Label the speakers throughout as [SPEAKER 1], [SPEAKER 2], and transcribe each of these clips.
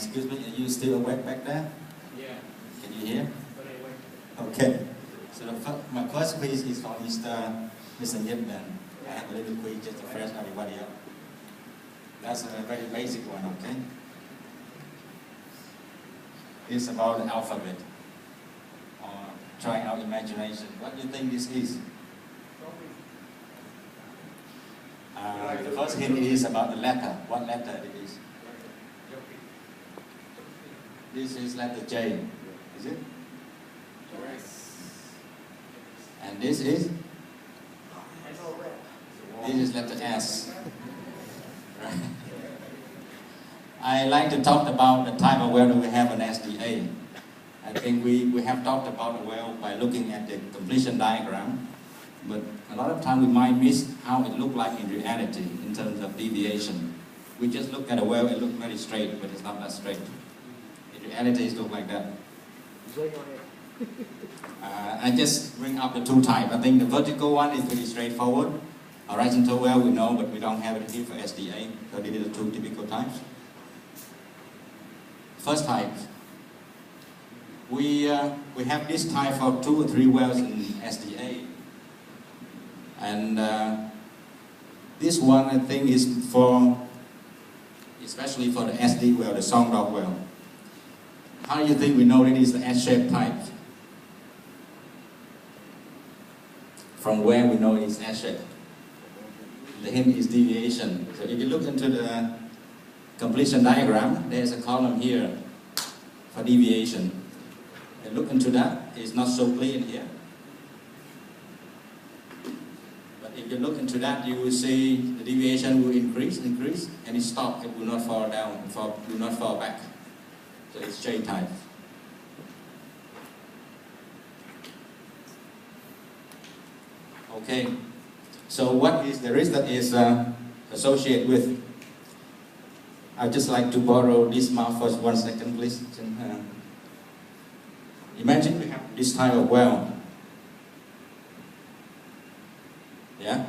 [SPEAKER 1] Excuse me, are you still awake back there?
[SPEAKER 2] Yeah.
[SPEAKER 1] Can you hear?
[SPEAKER 2] But I went.
[SPEAKER 1] Okay. So my first quiz is for Mr. Nhật then. I have a little quiz just to fresh everybody up. That's a very basic one, okay? It's about the alphabet. Try our imagination. What do you think this is? The first hint is about the letter. What letter it is? This is letter J. Is it?
[SPEAKER 2] Yes.
[SPEAKER 1] And this is? This is letter S. Right. I like to talk about the type of well that we have in SDA. I think we have talked about a well by looking at the completion diagram, but a lot of time we might miss how it looked like in reality in terms of deviation. We just look at a well, it looks very straight, but it's not that straight. In reality, it looks like that. I just bring up the two types. I think the vertical one is pretty straightforward. A horizontal well we know, but we don't have it here for SDA, so these are the two typical types. First type. We have this type for 2 or 3 wells in SDA. And this one I think is especially for the SD well, the Song Dog well. How do you think we know it is the S-shaped type? From where we know it's S-shaped? The hint is deviation. So if you look into the completion diagram, there's a column here for deviation. And look into that, it's not so clear in here. But if you look into that, you will see the deviation will increase, and it stops, it will not fall down, will not fall back. So it's J type. Okay, so what is the risk that is associated with? I'd just like to borrow this map for 1 second, please. Imagine we have this type of well. Yeah,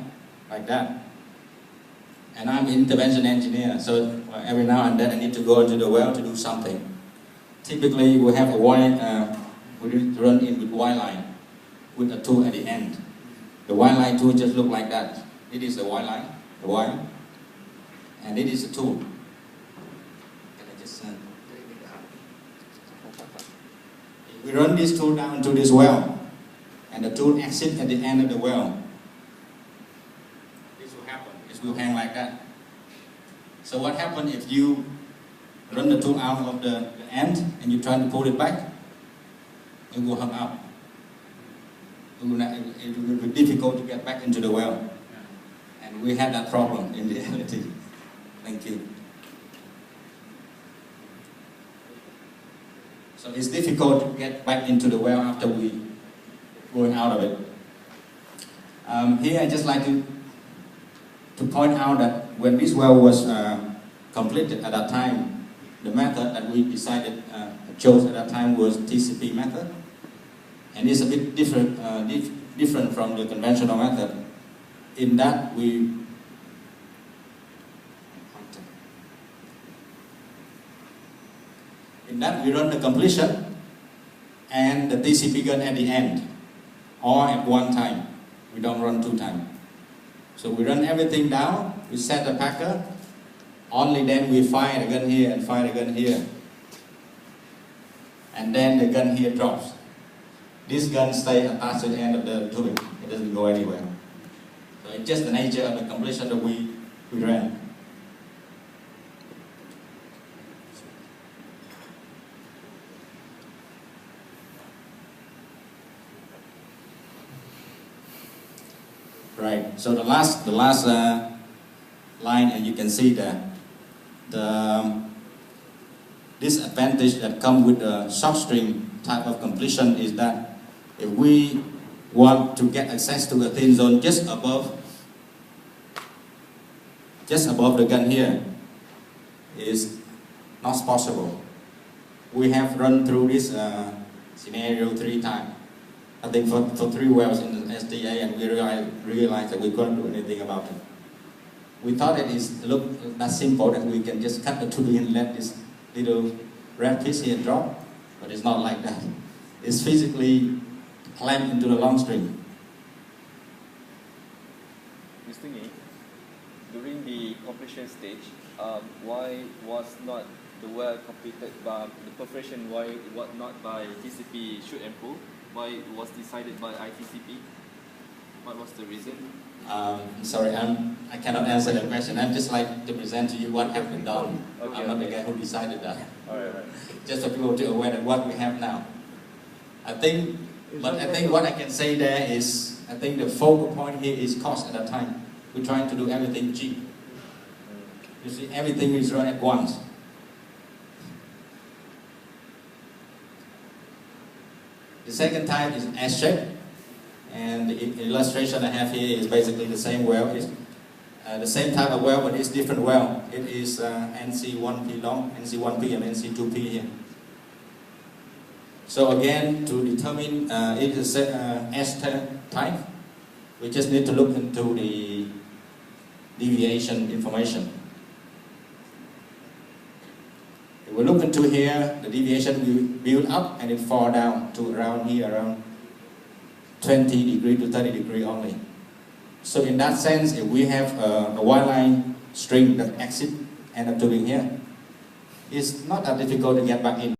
[SPEAKER 1] like that. And I'm an intervention engineer, so every now and then I need to go into the well to do something. Typically, we have a wire, we need to run in with wire line, with a tool at the end. The wire line tool just look like that. It is the wire line, the wire, and it is a tool. We run this tool down to this well, and the tool exits at the end of the well. This will happen. This will hang like that. So what happens if you run the tool out of the end and you try to pull it back? It will hang up. It will be difficult to get back into the well. And we had that problem in reality. Thank you. So it's difficult to get back into the well after we going out of it. Here I just like to point out that when this well was completed at that time, the method that we decided chose at that time was TCP method, and it's a bit different from the conventional method. In that we run the completion and the TCP gun at the end, or at one time. We don't run 2 times. So we run everything down, we set the packer, only then we fire the gun here and fire the gun here. And then the gun here drops. This gun stays attached to the end of the tubing. It doesn't go anywhere. So it's just the nature of the completion that we ran. Right. So the last line, and you can see the disadvantage that comes with the short string type of completion is that if we want to get access to a thin zone just above the gun here, is not possible. We have run through this scenario 3 times. I think for 3 wells in the SDA, and we realized that we couldn't do anything about it. We thought it looked that simple that we can just cut the tubing and let this little red piece here drop, but it's not like that. It's physically clamped into the long string.
[SPEAKER 3] Mr. Nghi, during the completion stage, why was not the well completed by the perforation? Why it was not by TCP shoot and pull? Why it was decided by ITCP? What was the reason?
[SPEAKER 1] Sorry, I cannot answer that question. I'd just like to present to you what has been done.
[SPEAKER 3] Okay,
[SPEAKER 1] I'm not the guy who decided that.
[SPEAKER 3] All right.
[SPEAKER 1] Just so people to be aware of what we have now. I think what I can say there is, I think the focal point here is cost at that time. We're trying to do everything cheap. You see, everything is run at once. The second type is S-shape. And the illustration I have here is basically the same well. It's the same type of well, but it's different well. It is NC1P long, NC1P and NC2P here. So again, to determine it is S type, we just need to look into the deviation information. If we look into here, the deviation will build up and it fall down to around here, around 20 degree to 30 degree only. So in that sense, if we have a wireline string that end up to be here, it's not that difficult to get back in.